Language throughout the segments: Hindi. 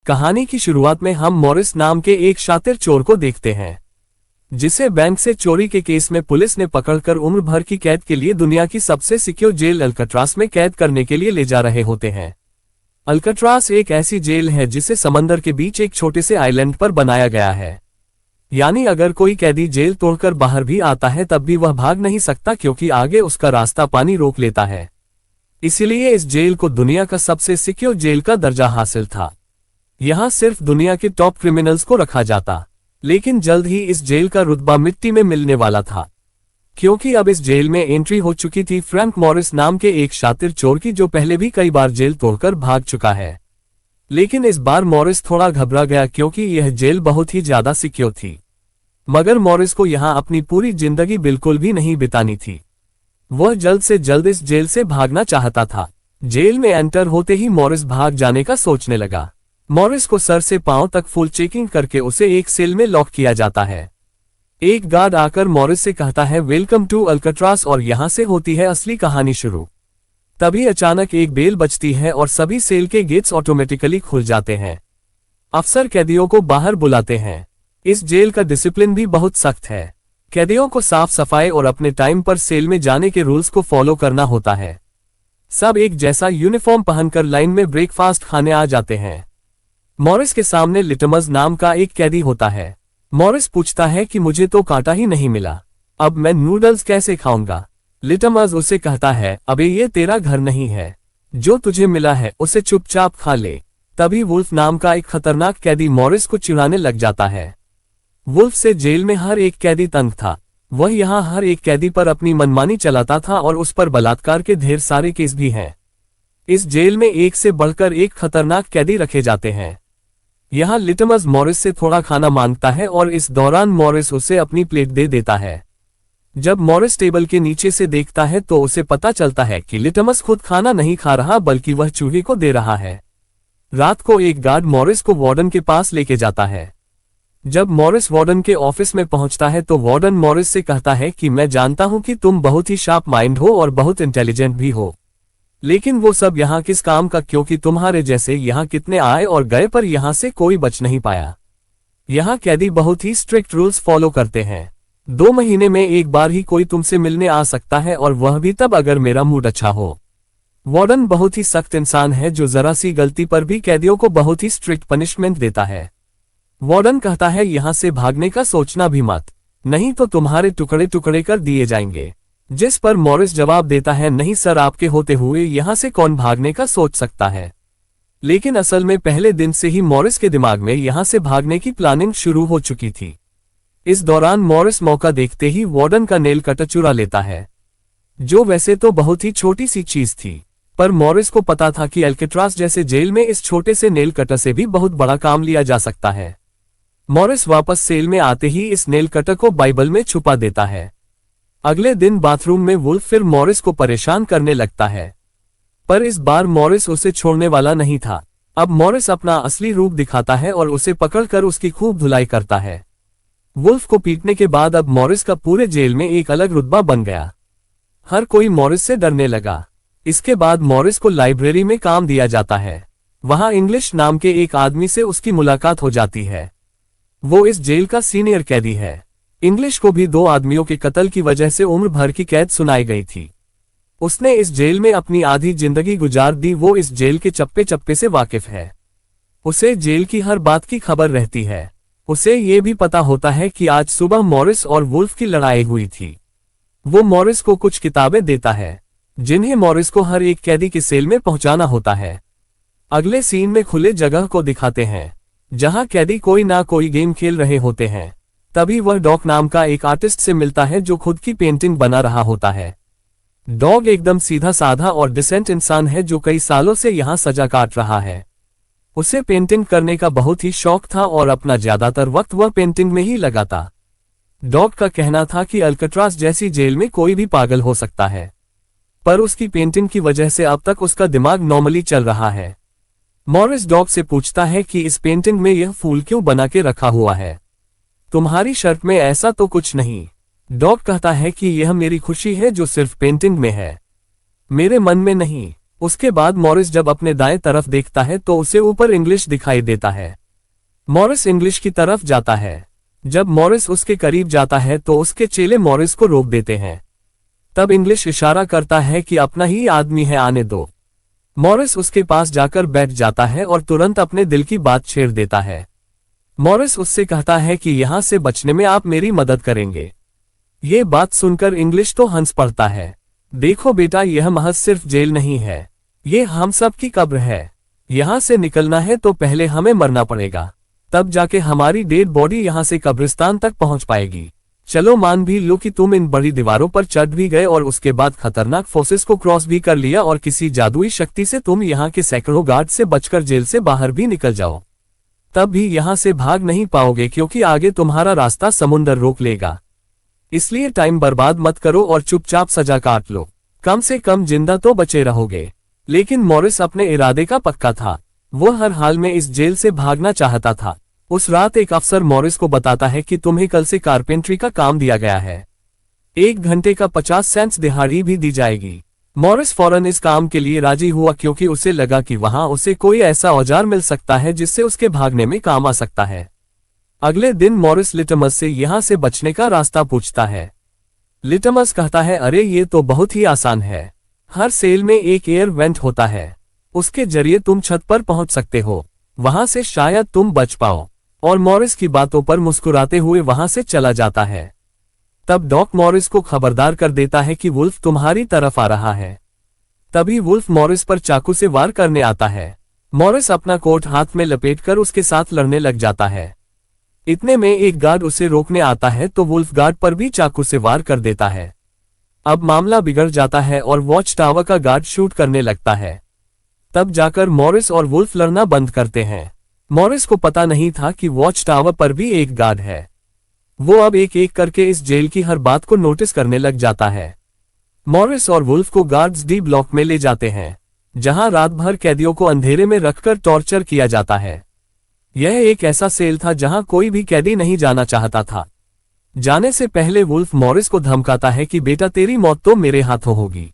कहानी की शुरुआत में हम मॉरिस नाम के एक शातिर चोर को देखते हैं, जिसे बैंक से चोरी के केस में पुलिस ने पकड़कर उम्र भर की कैद के लिए दुनिया की सबसे सिक्योर जेल अल्काट्रास में कैद करने के लिए ले जा रहे होते हैं। अल्काट्रास एक ऐसी जेल है जिसे समंदर के बीच एक छोटे से आइलैंड पर बनाया गया है। यानी अगर कोई कैदी जेल तोड़कर बाहर भी आता है तब भी वह भाग नहीं सकता, क्योंकि आगे उसका रास्ता पानी रोक लेता है। इसीलिए इस जेल को दुनिया का सबसे सिक्योर जेल का दर्जा हासिल था। यहाँ सिर्फ दुनिया के टॉप क्रिमिनल्स को रखा जाता, लेकिन जल्द ही इस जेल का रुतबा मिट्टी में मिलने वाला था, क्योंकि अब इस जेल में एंट्री हो चुकी थी फ्रैंक मॉरिस नाम के एक शातिर चोर की, जो पहले भी कई बार जेल तोड़कर भाग चुका है। लेकिन इस बार मॉरिस थोड़ा घबरा गया, क्योंकि यह जेल बहुत ही ज्यादा सिक्योर थी। मगर मॉरिस को यहाँ अपनी पूरी जिंदगी बिल्कुल भी नहीं बितानी थी। वह जल्द से जल्द इस जेल से भागना चाहता था। जेल में एंटर होते ही मॉरिस भाग जाने का सोचने लगा। मॉरिस को सर से पांव तक फुल चेकिंग करके उसे एक सेल में लॉक किया जाता है। एक गार्ड आकर मॉरिस से कहता है, वेलकम टू अल्काट्रास, और यहाँ से होती है असली कहानी शुरू। तभी अचानक एक बेल बजती है और सभी सेल के गेट्स ऑटोमेटिकली खुल जाते हैं। अफसर कैदियों को बाहर बुलाते हैं। इस जेल का डिसिप्लिन भी बहुत सख्त है। कैदियों को साफ सफाई और अपने टाइम पर सेल में जाने के रूल्स को फॉलो करना होता है। सब एक जैसा यूनिफॉर्म पहनकर लाइन में ब्रेकफास्ट खाने आ जाते हैं। मॉरिस के सामने लिटमस नाम का एक कैदी होता है। मॉरिस पूछता है कि मुझे तो कांटा ही नहीं मिला, अब मैं नूडल्स कैसे खाऊंगा। लिटमस उसे कहता है, अबे ये तेरा घर नहीं है, जो तुझे मिला है उसे चुपचाप खा ले। तभी वुल्फ नाम का एक खतरनाक कैदी मॉरिस को चिढ़ाने लग जाता है। वुल्फ से जेल में हर एक कैदी तंग था। वह यहाँ हर एक कैदी पर अपनी मनमानी चलाता था और उस पर बलात्कार के ढेर सारे केस भी हैं। इस जेल में एक से बढ़कर एक खतरनाक कैदी रखे जाते हैं। यहाँ लिटमस मॉरिस से थोड़ा खाना मांगता है और इस दौरान मॉरिस उसे अपनी प्लेट दे देता है। जब मॉरिस टेबल के नीचे से देखता है तो उसे पता चलता है कि लिटमस खुद खाना नहीं खा रहा, बल्कि वह चूहे को दे रहा है। रात को एक गार्ड मॉरिस को वार्डन के पास लेके जाता है। जब मॉरिस वार्डन के ऑफिस में पहुंचता है तो वार्डन मॉरिस से कहता है कि मैं जानता हूं कि तुम बहुत ही शार्प माइंड हो और बहुत इंटेलिजेंट भी हो, लेकिन वो सब यहाँ किस काम का, क्योंकि तुम्हारे जैसे यहाँ कितने आए और गए पर यहाँ से कोई बच नहीं पाया। यहाँ कैदी बहुत ही स्ट्रिक्ट रूल्स फॉलो करते हैं। 2 महीने में एक बार ही कोई तुमसे मिलने आ सकता है, और वह भी तब अगर मेरा मूड अच्छा हो। वार्डन बहुत ही सख्त इंसान है, जो जरा सी गलती पर भी कैदियों को बहुत ही स्ट्रिक्ट पनिशमेंट देता है। वार्डन कहता है, यहाँ से भागने का सोचना भी मत, नहीं तो तुम्हारे टुकड़े टुकड़े कर दिए जाएंगे। जिस पर मॉरिस जवाब देता है, नहीं सर, आपके होते हुए यहाँ से कौन भागने का सोच सकता है। लेकिन असल में पहले दिन से ही मॉरिस के दिमाग में यहाँ से भागने की प्लानिंग शुरू हो चुकी थी। इस दौरान मॉरिस मौका देखते ही वार्डन का नेल कटर चुरा लेता है, जो वैसे तो बहुत ही छोटी सी चीज थी, पर मॉरिस को पता था कि अल्काट्रास जैसे जेल में इस छोटे से नेल कटर से भी बहुत बड़ा काम लिया जा सकता है। मॉरिस वापस सेल में आते ही इस नेल कटर को बाइबल में छुपा देता है। अगले दिन बाथरूम में वुल्फ फिर मॉरिस को परेशान करने लगता है, पर इस बार मॉरिस उसे छोड़ने वाला नहीं था। अब मॉरिस अपना असली रूप दिखाता है और उसे पकड़कर उसकी खूब धुलाई करता है। वुल्फ को पीटने के बाद अब मॉरिस का पूरे जेल में एक अलग रुतबा बन गया। हर कोई मॉरिस से डरने लगा। इसके बाद मॉरिस को लाइब्रेरी में काम दिया जाता है। वहां इंग्लिश नाम के एक आदमी से उसकी मुलाकात हो जाती है। वो इस जेल का सीनियर कैदी है। इंग्लिश को भी 2 आदमियों के कत्ल की वजह से उम्र भर की कैद सुनाई गई थी। उसने इस जेल में अपनी आधी जिंदगी गुजार दी। वो इस जेल के चप्पे चप्पे से वाकिफ है। उसे जेल की हर बात की खबर रहती है। उसे ये भी पता होता है कि आज सुबह मॉरिस और वुल्फ की लड़ाई हुई थी। वो मॉरिस को कुछ किताबें देता है, जिन्हें मॉरिस को हर एक कैदी के सेल में पहुंचाना होता है। अगले सीन में खुले जगह को दिखाते हैं, जहां कैदी कोई ना कोई गेम खेल रहे होते हैं। तभी वह डॉग नाम का एक आर्टिस्ट से मिलता है, जो खुद की पेंटिंग बना रहा होता है। डॉग एकदम सीधा साधा और डिसेंट इंसान है, जो कई सालों से यहाँ सजा काट रहा है। उसे पेंटिंग करने का बहुत ही शौक था और अपना ज्यादातर वक्त वह पेंटिंग में ही लगाता। डॉग का कहना था कि अल्काट्रास जैसी जेल में कोई भी पागल हो सकता है, पर उसकी पेंटिंग की वजह से अब तक उसका दिमाग नॉर्मली चल रहा है। मॉरिस डॉग से पूछता है कि इस पेंटिंग में यह फूल क्यों बना के रखा हुआ है, तुम्हारी शर्ट में ऐसा तो कुछ नहीं। डॉग कहता है कि यह मेरी खुशी है, जो सिर्फ पेंटिंग में है, मेरे मन में नहीं। उसके बाद मॉरिस जब अपने दाएं तरफ देखता है तो उसे ऊपर इंग्लिश दिखाई देता है। मॉरिस इंग्लिश की तरफ जाता है। जब मॉरिस उसके करीब जाता है तो उसके चेले मॉरिस को रोक देते हैं। तब इंग्लिश इशारा करता है कि अपना ही आदमी है, आने दो। मॉरिस उसके पास जाकर बैठ जाता है और तुरंत अपने दिल की बात छेड़ देता है। मॉरिस उससे कहता है कि यहां से बचने में आप मेरी मदद करेंगे। ये बात सुनकर इंग्लिश तो हंस पड़ता है। देखो बेटा, यह महज सिर्फ जेल नहीं है, ये हम सब की कब्र है। यहां से निकलना है तो पहले हमें मरना पड़ेगा, तब जाके हमारी डेड बॉडी यहां से कब्रिस्तान तक पहुंच पाएगी। चलो मान भी लो कि तुम इन बड़ी दीवारों पर चढ़ भी गए और उसके बाद खतरनाक फोर्सेस को क्रॉस भी कर लिया और किसी जादुई शक्ति से तुम यहाँ के सैकड़ों गार्ड से बचकर जेल से बाहर भी निकल जाओ, तब भी यहाँ से भाग नहीं पाओगे क्योंकि आगे तुम्हारा रास्ता समुंदर रोक लेगा। इसलिए टाइम बर्बाद मत करो और चुपचाप सजा काट लो, कम से कम जिंदा तो बचे रहोगे। लेकिन मॉरिस अपने इरादे का पक्का था। वो हर हाल में इस जेल से भागना चाहता था। उस रात एक अफसर मॉरिस को बताता है कि तुम्हें कल से कारपेंट्री का काम दिया गया है, 1 घंटे का 50 सेंट्स दिहाड़ी भी दी जाएगी। मॉरिस फौरन इस काम के लिए राजी हुआ क्योंकि उसे लगा कि वहां उसे कोई ऐसा औजार मिल सकता है जिससे उसके भागने में काम आ सकता है। अगले दिन मॉरिस लिटमस से यहां से बचने का रास्ता पूछता है। लिटमस कहता है, अरे ये तो बहुत ही आसान है। हर सेल में एक एयर वेंट होता है, उसके जरिए तुम छत पर पहुंच सकते हो, वहां से शायद तुम बच पाओ। और मॉरिस की बातों पर मुस्कुराते हुए वहां से चला जाता है। तब डॉक मॉरिस को खबरदार कर देता है कि वुल्फ तुम्हारी तरफ आ रहा है। तभी वुल्फ मॉरिस पर चाकू से वार करने आता है। मॉरिस अपना कोट हाथ में लपेटकर उसके साथ लड़ने लग जाता है। इतने में एक गार्ड उसे रोकने आता है तो वुल्फ गार्ड पर भी चाकू से वार कर देता है। अब मामला बिगड़ जाता है और वॉच टावर का गार्ड शूट करने लगता है। तब जाकर मॉरिस और वुल्फ लड़ना बंद करते हैं। मॉरिस को पता नहीं था कि वॉच टावर पर भी एक गार्ड है। वो अब एक एक करके इस जेल की हर बात को नोटिस करने लग जाता है। मॉरिस और वुल्फ को गार्ड्स डी ब्लॉक में ले जाते हैं, जहां रात भर कैदियों को अंधेरे में रखकर टॉर्चर किया जाता है। यह एक ऐसा सेल था जहां कोई भी कैदी नहीं जाना चाहता था। जाने से पहले वुल्फ मॉरिस को धमकाता है कि बेटा तेरी मौत तो मेरे हाथों होगी।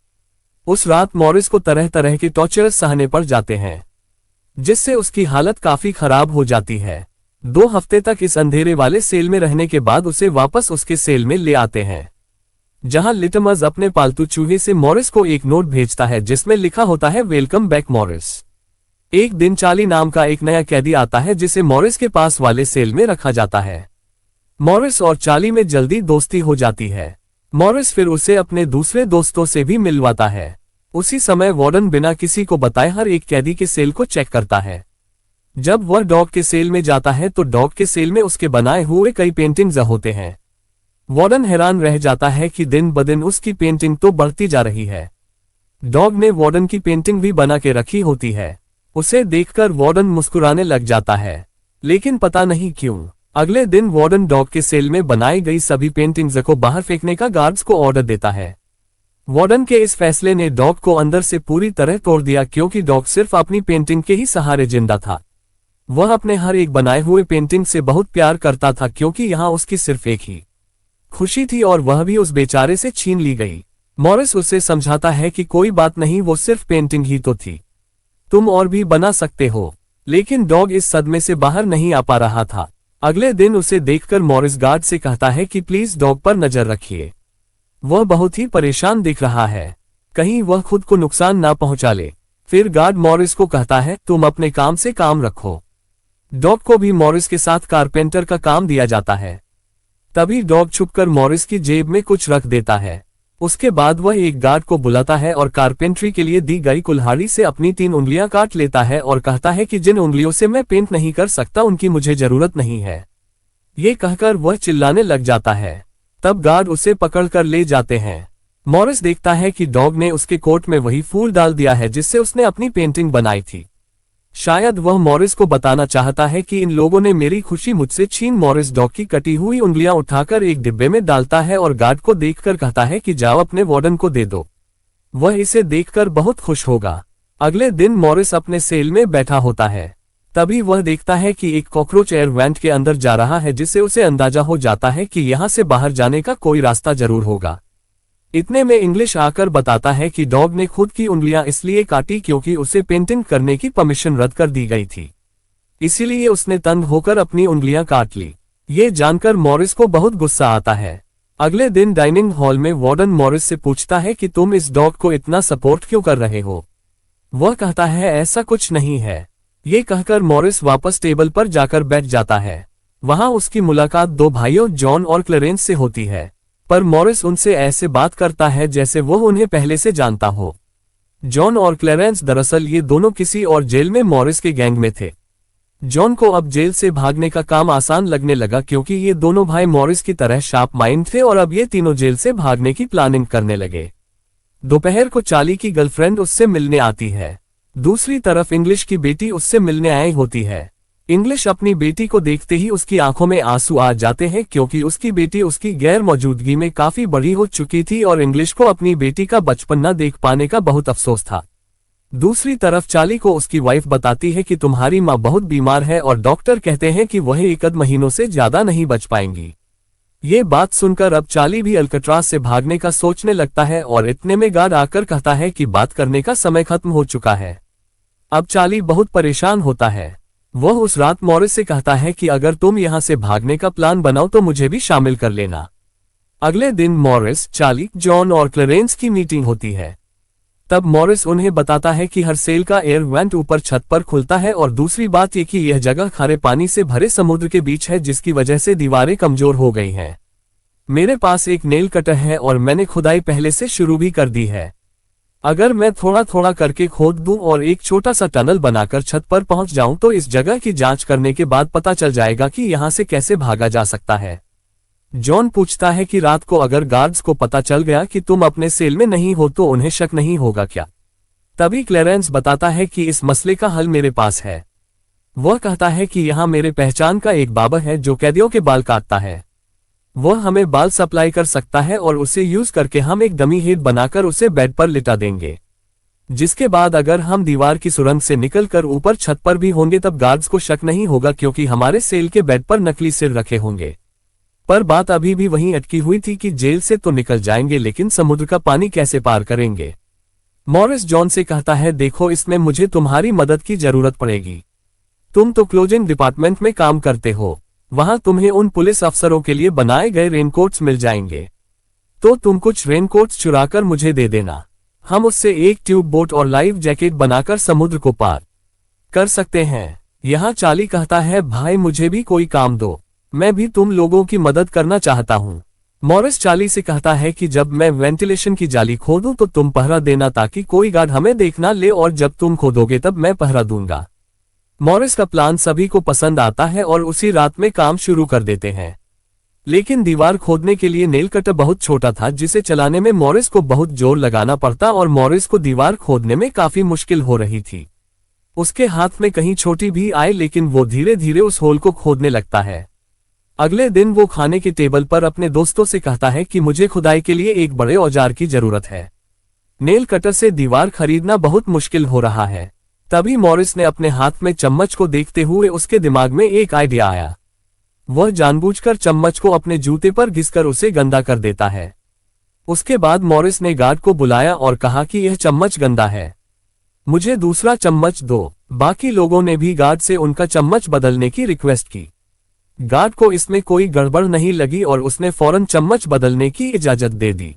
उस रात मॉरिस को तरह तरह के टॉर्चर सहने पड़ जाते हैं, जिससे उसकी हालत काफी खराब हो जाती है। 2 हफ्ते तक इस अंधेरे वाले सेल में रहने के बाद उसे वापस उसके सेल में ले आते हैं, जहां लिटमस अपने पालतू चूहे से मॉरिस को एक नोट भेजता है जिसमें लिखा होता है, वेलकम बैक मॉरिस। एक दिन चार्ली नाम का एक नया कैदी आता है जिसे मॉरिस के पास वाले सेल में रखा जाता है। मॉरिस और चार्ली में जल्दी दोस्ती हो जाती है। मॉरिस फिर उसे अपने दूसरे दोस्तों से भी मिलवाता है। उसी समय वार्डन बिना किसी को बताए हर एक कैदी के सेल को चेक करता है। जब वह डॉग के सेल में जाता है तो डॉग के सेल में उसके बनाए हुए कई पेंटिंग्स होते हैं। वार्डन हैरान रह जाता है कि दिन ब दिन उसकी पेंटिंग तो बढ़ती जा रही है। डॉग ने वार्डन की पेंटिंग भी बना के रखी होती है। उसे देखकर वार्डन मुस्कुराने लग जाता है, लेकिन पता नहीं क्यों। अगले दिन वार्डन डॉग के सेल में बनाई गई सभी पेंटिंग्स को बाहर फेंकने का गार्ड्स को ऑर्डर देता है। वार्डन के इस फैसले ने डॉग को अंदर से पूरी तरह तोड़ दिया क्योंकि डॉग सिर्फ अपनी पेंटिंग के ही सहारे जिंदा था। वह अपने हर एक बनाए हुए पेंटिंग से बहुत प्यार करता था क्योंकि यहाँ उसकी सिर्फ एक ही खुशी थी और वह भी उस बेचारे से छीन ली गई। मॉरिस उसे समझाता है कि कोई बात नहीं, वो सिर्फ पेंटिंग ही तो थी, तुम और भी बना सकते हो। लेकिन डॉग इस सदमे से बाहर नहीं आ पा रहा था। अगले दिन उसे देखकर मॉरिस गार्ड से कहता है कि प्लीज डॉग पर नजर रखिए, वह बहुत ही परेशान दिख रहा है, कहीं वह खुद को नुकसान ना पहुंचा ले। फिर गार्ड मॉरिस को कहता है, तुम अपने काम से काम रखो। डॉग को भी मॉरिस के साथ कारपेंटर का काम दिया जाता है। तभी डॉग छुपकर मॉरिस की जेब में कुछ रख देता है। उसके बाद वह एक गार्ड को बुलाता है और कारपेंट्री के लिए दी गई कुल्हाड़ी से अपनी 3 उंगलियां काट लेता है और कहता है कि जिन उंगलियों से मैं पेंट नहीं कर सकता उनकी मुझे जरूरत नहीं है। ये कहकर वह चिल्लाने लग जाता है। तब गार्ड उसे पकड़कर ले जाते हैं। मॉरिस देखता है कि डॉग ने उसके कोट में वही फूल डाल दिया है जिससे उसने अपनी पेंटिंग बनाई थी। शायद वह मॉरिस को बताना चाहता है कि इन लोगों ने मेरी खुशी मुझसे छीन। मॉरिस डॉग की कटी हुई उंगलियां उठाकर एक डिब्बे में डालता है और गार्ड को देखकर कहता है कि जाओ अपने वार्डन को दे दो, वह इसे देखकर बहुत खुश होगा। अगले दिन मॉरिस अपने सेल में बैठा होता है। तभी वह देखता है कि एक कॉकरोच एयर वेंट के अंदर जा रहा है, जिससे उसे अंदाजा हो जाता है कि यहां से बाहर जाने का कोई रास्ता जरूर होगा। इतने में इंग्लिश आकर बताता है कि डॉग ने खुद की उंगलियां इसलिए काटी क्योंकि उसे पेंटिंग करने की परमिशन रद्द कर दी गई थी, इसीलिए उसने तंग होकर अपनी उंगलियां काट ली। ये जानकर मॉरिस को बहुत गुस्सा आता है। अगले दिन डाइनिंग हॉल में वार्डन मॉरिस से पूछता है कि तुम इस डॉग को इतना सपोर्ट क्यों कर रहे हो। वह कहता है ऐसा कुछ नहीं है। ये कहकर मॉरिस वापस टेबल पर जाकर बैठ जाता है। वहां उसकी मुलाकात दो भाइयों जॉन और क्लेरेंस से होती है, पर मॉरिस उनसे ऐसे बात करता है जैसे वो उन्हें पहले से जानता हो। जॉन और क्लेरेंस दरअसल ये दोनों किसी और जेल में मॉरिस के गैंग में थे। जॉन को अब जेल से भागने का काम आसान लगने लगा क्योंकि ये दोनों भाई मॉरिस की तरह शार्प माइंड थे और अब ये तीनों जेल से भागने की प्लानिंग करने लगे। दोपहर को चार्ली की गर्लफ्रेंड उससे मिलने आती है। दूसरी तरफ इंग्लिश की बेटी उससे मिलने आई होती है। इंग्लिश अपनी बेटी को देखते ही उसकी आंखों में आंसू आ जाते हैं क्योंकि उसकी बेटी उसकी गैर मौजूदगी में काफी बड़ी हो चुकी थी और इंग्लिश को अपनी बेटी का बचपन न देख पाने का बहुत अफसोस था। दूसरी तरफ चार्ली को उसकी वाइफ बताती है कि तुम्हारी माँ बहुत बीमार है और डॉक्टर कहते हैं कि वह 1 महीनों से ज्यादा नहीं बच पाएंगी। ये बात सुनकर अब चार्ली भी अल्कट्राज से भागने का सोचने लगता है और इतने में गार्ड आकर कहता है कि बात करने का समय खत्म हो चुका है। अब चार्ली बहुत परेशान होता है। वह उस रात मॉरिस से कहता है कि अगर तुम यहां से भागने का प्लान बनाओ तो मुझे भी शामिल कर लेना। अगले दिन मॉरिस, चार्ली, जॉन और क्लेरेंस की मीटिंग होती है। तब मॉरिस उन्हें बताता है कि हर सेल का एयर वेंट ऊपर छत पर खुलता है और दूसरी बात यह कि यह जगह खारे पानी से भरे समुद्र के बीच है जिसकी वजह से दीवारें कमजोर हो गई हैं। मेरे पास एक नेल कटर है और मैंने खुदाई पहले से शुरू भी कर दी है। अगर मैं थोड़ा थोड़ा करके खोद दूं और एक छोटा सा टनल बनाकर छत पर पहुंच जाऊं तो इस जगह की जांच करने के बाद पता चल जाएगा कि यहां से कैसे भागा जा सकता है। जॉन पूछता है कि रात को अगर गार्ड्स को पता चल गया कि तुम अपने सेल में नहीं हो तो उन्हें शक नहीं होगा क्या। तभी क्लेरेंस बताता है कि इस मसले का हल मेरे पास है। वह कहता है कि यहाँ मेरे पहचान का एक बाबर है जो कैदियों के बाल काटता है। वह हमें बाल सप्लाई कर सकता है और उसे यूज करके हम एक डमी हेड बनाकर उसे बेड पर लिटा देंगे, जिसके बाद अगर हम दीवार की सुरंग से निकलकर ऊपर छत पर भी होंगे तब गार्ड्स को शक नहीं होगा क्योंकि हमारे सेल के बेड पर नकली सिर रखे होंगे। पर बात अभी भी वहीं अटकी हुई थी कि जेल से तो निकल जाएंगे लेकिन समुद्र का पानी कैसे पार करेंगे। मॉरिस जॉन से कहता है देखो इसमें मुझे तुम्हारी मदद की जरूरत पड़ेगी। तुम तो क्लोजिंग डिपार्टमेंट में काम करते हो, वहां तुम्हें उन पुलिस अफसरों के लिए बनाए गए रेनकोट्स मिल जाएंगे, तो तुम कुछ रेनकोट्स चुराकर मुझे दे देना। हम उससे एक ट्यूब बोट और लाइफ जैकेट बनाकर समुद्र को पार कर सकते हैं। यहाँ चार्ली कहता है भाई मुझे भी कोई काम दो, मैं भी तुम लोगों की मदद करना चाहता हूँ। मॉरिस चार्ली से कहता है कि जब मैं वेंटिलेशन की जाली खोदूं तो तुम पहरा देना ताकि कोई गार्ड हमें देख ना ले और जब तुम खोदोगे तब मैं पहरा दूंगा। मॉरिस का प्लान सभी को पसंद आता है और उसी रात में काम शुरू कर देते हैं। लेकिन दीवार खोदने के लिए नेल कटर बहुत छोटा था जिसे चलाने में मॉरिस को बहुत जोर लगाना पड़ता और मॉरिस को दीवार खोदने में काफी मुश्किल हो रही थी। उसके हाथ में कहीं छोटी भी आए लेकिन वो धीरे धीरे उस होल को खोदने लगता है। अगले दिन वो खाने के टेबल पर अपने दोस्तों से कहता है कि मुझे खुदाई के लिए एक बड़े औजार की जरूरत है। नेल कटर से दीवार खरीदना बहुत मुश्किल हो रहा है। तभी मॉरिस ने अपने हाथ में चम्मच को देखते हुए उसके दिमाग में एक आइडिया आया। वह जानबूझकर चम्मच को अपने जूते पर घिसकर उसे गंदा कर देता है। उसके बाद मॉरिस ने गार्ड को बुलाया और कहा कि यह चम्मच गंदा है, मुझे दूसरा चम्मच दो। बाकी लोगों ने भी गार्ड से उनका चम्मच बदलने की रिक्वेस्ट की। गार्ड को इसमें कोई गड़बड़ नहीं लगी और उसने फौरन चम्मच बदलने की इजाजत दे दी,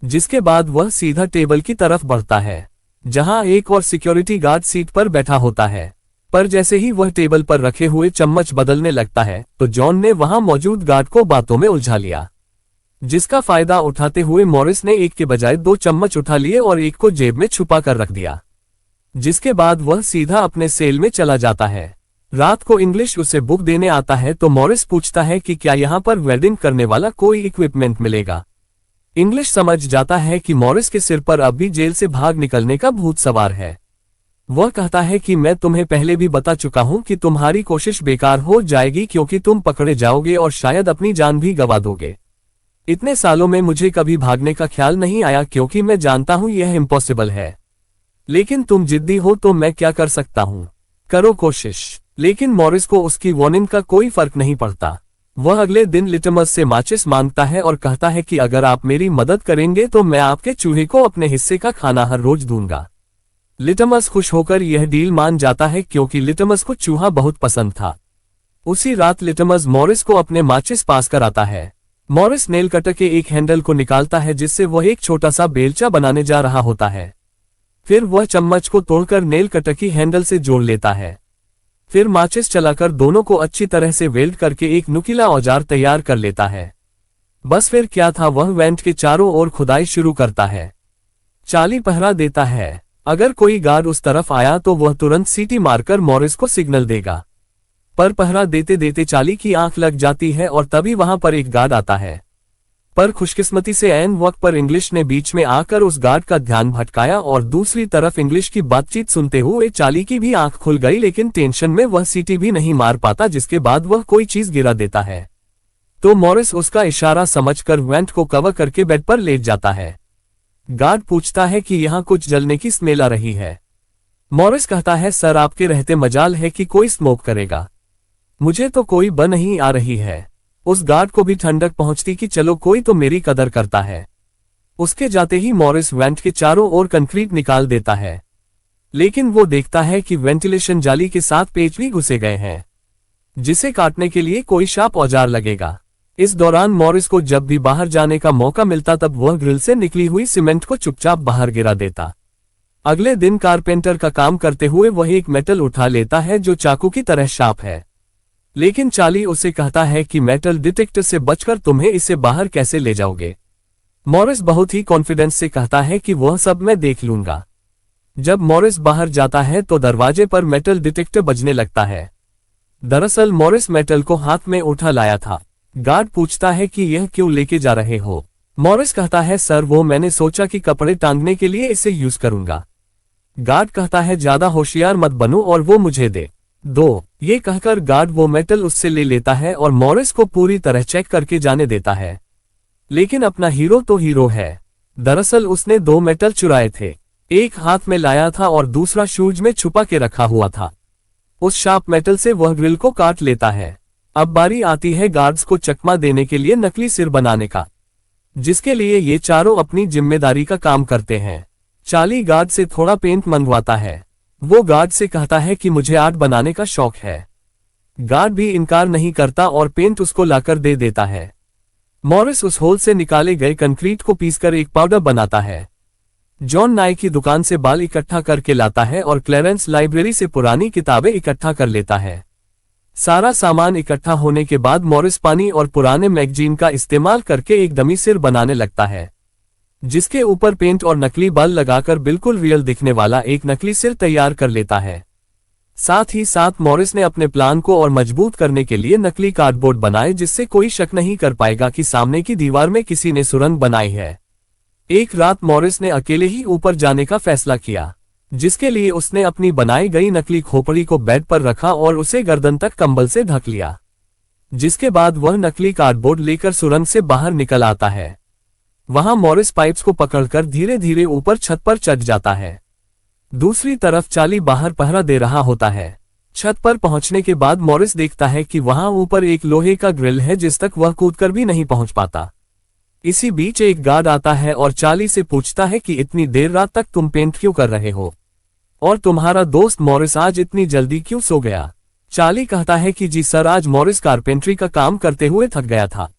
जिसके बाद वह सीधा टेबल की तरफ बढ़ता है जहां एक और सिक्योरिटी गार्ड सीट पर बैठा होता है। पर जैसे ही वह टेबल पर रखे हुए चम्मच बदलने लगता है तो जॉन ने वहां मौजूद गार्ड को बातों में उलझा लिया, जिसका फायदा उठाते हुए मॉरिस ने एक के बजाय 2 चम्मच उठा लिए और एक को जेब में छुपा कर रख दिया, जिसके बाद वह सीधा अपने सेल में चला जाता है। रात को इंग्लिश उसे बुक देने आता है तो मॉरिस पूछता है कि क्या यहाँ पर वेल्डिंग करने वाला कोई इक्विपमेंट मिलेगा। इंग्लिश समझ जाता है कि मॉरिस के सिर पर अब भी जेल से भाग निकलने का भूत सवार है। वह कहता है कि मैं तुम्हें पहले भी बता चुका हूं कि तुम्हारी कोशिश बेकार हो जाएगी क्योंकि तुम पकड़े जाओगे और शायद अपनी जान भी गंवा दोगे। इतने सालों में मुझे कभी भागने का ख्याल नहीं आया क्योंकि मैं जानता हूं यह इम्पॉसिबल है, लेकिन तुम जिद्दी हो तो मैं क्या कर सकता हूं, करो कोशिश। लेकिन मॉरिस को उसकी वार्निंग का कोई फर्क नहीं पड़ता। वह अगले दिन लिटमस से माचिस मांगता है और कहता है कि अगर आप मेरी मदद करेंगे तो मैं आपके चूहे को अपने हिस्से का खाना हर रोज दूंगा। लिटमस खुश होकर यह डील मान जाता है क्योंकि लिटमस को चूहा बहुत पसंद था। उसी रात लिटमस मॉरिस को अपने माचिस पास कराता है। मॉरिस नेल कटर के एक हैंडल को निकालता है जिससे वह एक छोटा सा बेलचा बनाने जा रहा होता है। फिर वह चम्मच को तोड़कर नेल कटर की हैंडल से जोड़ लेता है। फिर माचिस चलाकर दोनों को अच्छी तरह से वेल्ड करके एक नुकीला औजार तैयार कर लेता है। बस फिर क्या था, वह वेंट के चारों ओर खुदाई शुरू करता है। चार्ली पहरा देता है। अगर कोई गार्ड उस तरफ आया तो वह तुरंत सीटी मारकर मॉरिस को सिग्नल देगा। पर पहरा देते देते चार्ली की आंख लग जाती है और तभी वहां पर एक गार्ड आता है। पर खुशकिस्मती से ऐन वक्त पर इंग्लिश ने बीच में आकर उस गार्ड का ध्यान भटकाया और दूसरी तरफ इंग्लिश की बातचीत सुनते हुए चार्ली की भी आंख खुल गई, लेकिन टेंशन में वह सीटी भी नहीं मार पाता, जिसके बाद वह कोई चीज गिरा देता है। तो मॉरिस उसका इशारा समझकर वेंट को कवर करके बेड पर लेट जाता है। गार्ड पूछता है कि यहाँ कुछ जलने की स्मेल आ रही है। मॉरिस कहता है, सर आपके रहते मजाल है कि कोई स्मोक करेगा, मुझे तो कोई ब नहीं आ रही है। उस गार्ड को भी ठंडक पहुंचती कि चलो कोई तो मेरी कदर करता है। उसके जाते ही मॉरिस वेंट के चारों ओर कंक्रीट निकाल देता है, लेकिन वो देखता है कि वेंटिलेशन जाली के साथ पेच भी घुसे गए हैं, जिसे काटने के लिए कोई शार्प औजार लगेगा। इस दौरान मॉरिस को जब भी बाहर जाने का मौका मिलता तब वह ग्रिल से निकली हुई सीमेंट को चुपचाप बाहर गिरा देता। अगले दिन कारपेंटर का काम करते हुए वह एक मेटल उठा लेता है जो चाकू की तरह शार्प है, लेकिन चार्ली उसे कहता है कि मेटल डिटेक्टर से बचकर तुम्हें इसे बाहर कैसे ले जाओगे। मॉरिस बहुत ही कॉन्फिडेंस से कहता है कि वह सब मैं देख लूंगा। जब मॉरिस बाहर जाता है तो दरवाजे पर मेटल डिटेक्टर बजने लगता है। दरअसल मॉरिस मेटल को हाथ में उठा लाया था। गार्ड पूछता है कि यह क्यों लेके जा रहे हो। मॉरिस कहता है, सर वो मैंने सोचा कि कपड़े टांगने के लिए इसे यूज करूंगा। गार्ड कहता है, ज्यादा होशियार मत बनो और वो मुझे दे दो। ये कहकर गार्ड वो मेटल उससे ले लेता है और मॉरिस को पूरी तरह चेक करके जाने देता है। लेकिन अपना हीरो तो हीरो है। दरअसल उसने 2 मेटल चुराए थे, एक हाथ में लाया था और दूसरा शूज में छुपा के रखा हुआ था। उस शार्प मेटल से वह ग्रिल को काट लेता है। अब बारी आती है गार्ड्स को चकमा देने के लिए नकली सिर बनाने का, जिसके लिए ये चारों अपनी जिम्मेदारी का काम करते हैं। चार्ली गार्ड से थोड़ा पेंट मंगवाता है। वो गार्ड से कहता है कि मुझे आर्ट बनाने का शौक है। गार्ड भी इनकार नहीं करता और पेंट उसको लाकर दे देता है। मॉरिस उस होल से निकाले गए कंक्रीट को पीसकर एक पाउडर बनाता है। जॉन नाई की दुकान से बाल इकट्ठा करके लाता है और क्लेरेंस लाइब्रेरी से पुरानी किताबें इकट्ठा कर लेता है। सारा सामान इकट्ठा होने के बाद मॉरिस पानी और पुराने मैगजीन का इस्तेमाल करके एक डमी सिर बनाने लगता है, जिसके ऊपर पेंट और नकली बाल लगाकर बिल्कुल रियल दिखने वाला एक नकली सिर तैयार कर लेता है। साथ ही साथ मॉरिस ने अपने प्लान को और मजबूत करने के लिए नकली कार्डबोर्ड बनाए, जिससे कोई शक नहीं कर पाएगा कि सामने की दीवार में किसी ने सुरंग बनाई है। एक रात मॉरिस ने अकेले ही ऊपर जाने का फैसला किया, जिसके लिए उसने अपनी बनाई गई नकली खोपड़ी को बेड पर रखा और उसे गर्दन तक कंबल से ढक लिया। जिसके बाद वह नकली कार्डबोर्ड लेकर सुरंग से बाहर निकल आता है। वहां मॉरिस पाइप्स को पकड़कर धीरे धीरे ऊपर छत पर चढ़ जाता है। दूसरी तरफ चार्ली बाहर पहरा दे रहा होता है। छत पर पहुंचने के बाद मॉरिस देखता है कि वहां ऊपर एक लोहे का ग्रिल है जिस तक वह कूदकर भी नहीं पहुंच पाता। इसी बीच एक गार्ड आता है और चार्ली से पूछता है कि इतनी देर रात तक तुम पेंट क्यों कर रहे हो और तुम्हारा दोस्त मॉरिस आज इतनी जल्दी क्यों सो गया। चार्ली कहता है कि जी सर, आज मॉरिस कारपेंट्री का काम करते हुए थक गया था,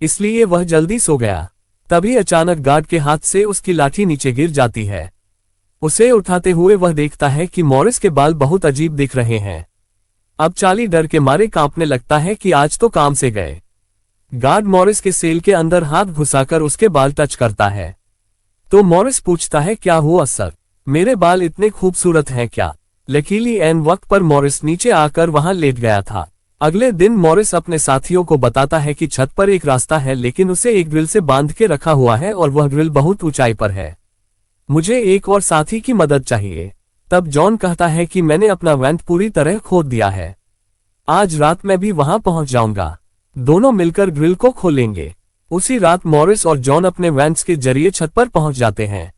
इसलिए वह जल्दी सो गया। तभी अचानक गार्ड के हाथ से उसकी लाठी नीचे गिर जाती है। उसे उठाते हुए वह देखता है कि मॉरिस के बाल बहुत अजीब दिख रहे हैं। अब चार्ली डर के मारे कांपने लगता है कि आज तो काम से गए। गार्ड मॉरिस के सेल के अंदर हाथ घुसाकर उसके बाल टच करता है, तो मॉरिस पूछता है, क्या हुआ सर, मेरे बाल इतने खूबसूरत हैं क्या। लकीली एन वक्त पर मॉरिस नीचे आकर वहां लेट गया था। अगले दिन मॉरिस अपने साथियों को बताता है कि छत पर एक रास्ता है, लेकिन उसे एक ग्रिल से बांध के रखा हुआ है और वह ग्रिल बहुत ऊंचाई पर है। मुझे एक और साथी की मदद चाहिए। तब जॉन कहता है कि मैंने अपना वेंट पूरी तरह खोद दिया है, आज रात मैं भी वहां पहुंच जाऊंगा। दोनों मिलकर ग्रिल को खोलेंगे। उसी रात मॉरिस और जॉन अपने वेंट्स के जरिए छत पर पहुंच जाते हैं।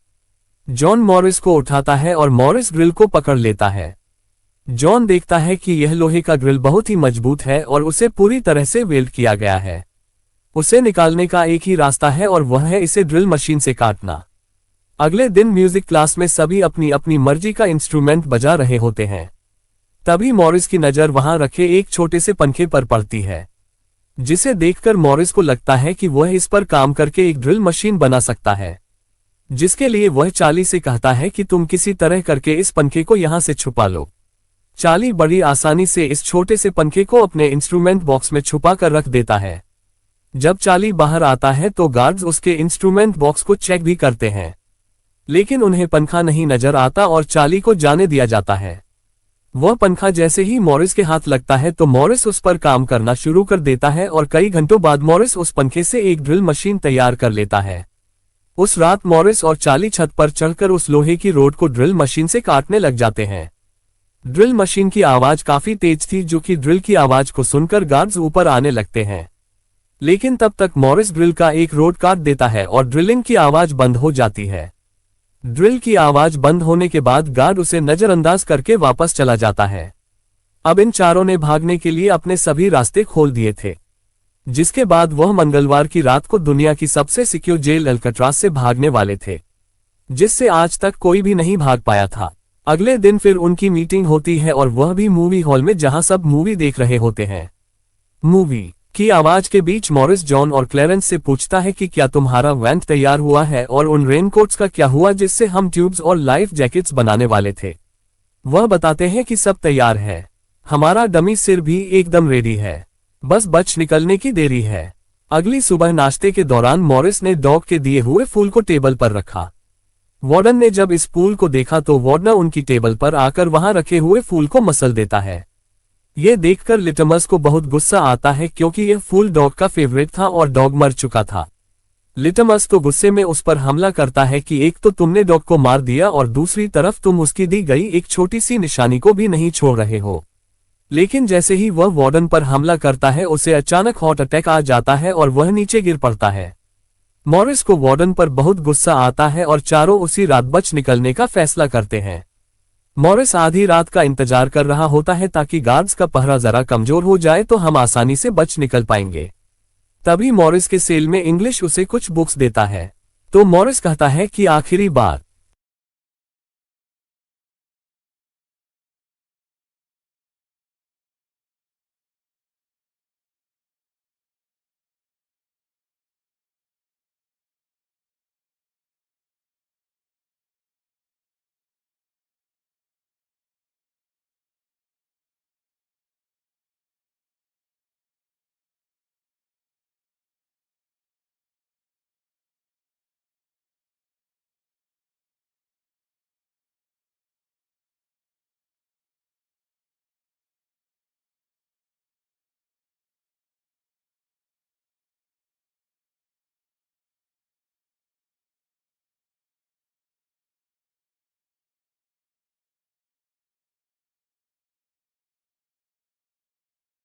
जॉन मॉरिस को उठाता है और मॉरिस ग्रिल को पकड़ लेता है। जॉन देखता है कि यह लोहे का ग्रिल बहुत ही मजबूत है और उसे पूरी तरह से वेल्ड किया गया है। उसे निकालने का एक ही रास्ता है और वह है इसे ड्रिल मशीन से काटना। अगले दिन म्यूजिक क्लास में सभी अपनी अपनी मर्जी का इंस्ट्रूमेंट बजा रहे होते हैं। तभी मॉरिस की नज़र वहां रखे एक छोटे से पंखे पर पड़ती है, जिसे देखकर मॉरिस को लगता है कि वह इस पर काम करके एक ड्रिल मशीन बना सकता है, जिसके लिए वह चार्ली से कहता है कि तुम किसी तरह करके इस पंखे को यहां से छुपा लो। चार्ली बड़ी आसानी से इस छोटे से पंखे को अपने इंस्ट्रूमेंट बॉक्स में छुपा कर रख देता है। जब चार्ली बाहर आता है तो गार्ड्स उसके इंस्ट्रूमेंट बॉक्स को चेक भी करते हैं, लेकिन उन्हें पंखा नहीं नजर आता और चार्ली को जाने दिया जाता है। वह पंखा जैसे ही मॉरिस के हाथ लगता है तो मॉरिस उस पर काम करना शुरू कर देता है और कई घंटों बाद मॉरिस उस पंखे से एक ड्रिल मशीन तैयार कर लेता है। उस रात मॉरिस और चार्ली छत पर चढ़कर उस लोहे की रोड को ड्रिल मशीन से काटने लग जाते हैं। ड्रिल मशीन की आवाज काफी तेज थी, जो कि ड्रिल की आवाज को सुनकर गार्ड्स ऊपर आने लगते हैं, लेकिन तब तक मॉरिस ड्रिल का एक रोड काट देता है और ड्रिलिंग की आवाज बंद हो जाती है। ड्रिल की आवाज बंद होने के बाद गार्ड उसे नजरअंदाज करके वापस चला जाता है। अब इन चारों ने भागने के लिए अपने सभी रास्ते खोल दिए थे, जिसके बाद वह मंगलवार की रात को दुनिया की सबसे सिक्योर जेल अल्काट्राज से भागने वाले थे, जिससे आज तक कोई भी नहीं भाग पाया था। अगले दिन फिर उनकी मीटिंग होती है और वह भी मूवी हॉल में, जहां सब मूवी देख रहे होते हैं। मूवी की आवाज के बीच मॉरिस जॉन और क्लेरेंस से पूछता है कि क्या तुम्हारा वैंट तैयार हुआ है और उन रेनकोट्स का क्या हुआ जिससे हम ट्यूब्स और लाइफ जैकेट्स बनाने वाले थे। वह बताते हैं कि सब तैयार है, हमारा डमी सिर भी एकदम रेडी है, बस बच निकलने की देरी है। अगली सुबह नाश्ते के दौरान मॉरिस ने डॉग के दिए हुए फूल को टेबल पर रखा। वार्डन ने जब इस फूल को देखा तो वार्डन उनकी टेबल पर आकर वहां रखे हुए फूल को मसल देता है। ये देखकर लिटमस को बहुत गुस्सा आता है, क्योंकि यह फूल डॉग का फेवरेट था और डॉग मर चुका था। लिटमस तो गुस्से में उस पर हमला करता है कि एक तो तुमने डॉग को मार दिया और दूसरी तरफ तुम उसकी दी गई एक छोटी सी निशानी को भी नहीं छोड़ रहे हो। लेकिन जैसे ही वह वार्डन पर हमला करता है उसे अचानक हार्ट अटैक आ जाता है और वह नीचे गिर पड़ता है। मॉरिस को वार्डन पर बहुत गुस्सा आता है और चारों उसी रात बच निकलने का फैसला करते हैं। मॉरिस आधी रात का इंतजार कर रहा होता है ताकि गार्ड्स का पहरा जरा कमजोर हो जाए तो हम आसानी से बच निकल पाएंगे। तभी मॉरिस के सेल में इंग्लिश उसे कुछ बुक्स देता है, तो मॉरिस कहता है कि आखिरी बार